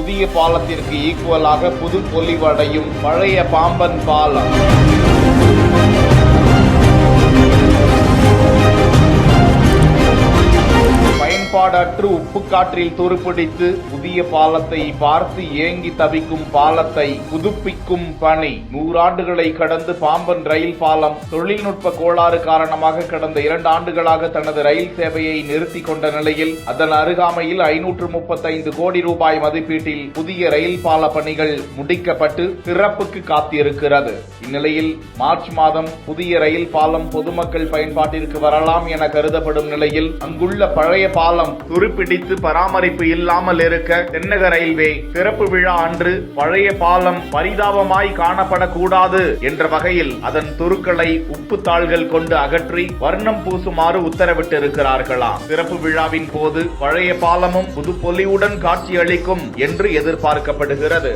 புதிய பாலத்திற்கு ஈக்குவலாக புது பொலிவடையும் பழைய பாம்பன் பாலம். பயன்பாடற்று உப்புக்காற்றில் துருப்பிடித்து புதிய பாலத்தை பார்த்து ஏங்கி தவிக்கும் பாலத்தை புதுப்பிக்கும் பணி. 100 ஆண்டுகளை கடந்து பாம்பன் ரயில் பாலம் தொழில்நுட்ப கோளாறு காரணமாக கடந்த 2 ஆண்டுகளாக தனது ரயில் சேவையை நிறுத்திக் கொண்ட நிலையில் அதன் அருகாமையில் 535 கோடி ரூபாய் மதிப்பீட்டில் புதிய ரயில் பால பணிகள் முடிக்கப்பட்டு திறப்புக்கு காத்திருக்கிறது. இந்நிலையில் மார்ச் மாதம் புதிய ரயில் பாலம் பொதுமக்கள் பயன்பாட்டிற்கு வரலாம் என கருதப்படும் நிலையில் அங்குள்ள பழைய பாலம் துருப்பிடித்து பராமரிப்பு இல்லாமல் இருக்க தென்னக ரயில்வே திறப்பு விழா அன்று பழைய பாலம் பரிதாபமாய் காணப்படக்கூடாது என்ற வகையில் அதன் துருக்களை உப்பு தாள்கள் கொண்டு அகற்றி வர்ணம் பூசுமாறு உத்தரவிட்டிருக்கிறார்களாம். திறப்பு விழாவின் போது பழைய பாலமும் புது பொலிவுடன் காட்சியளிக்கும் என்று எதிர்பார்க்கப்படுகிறது.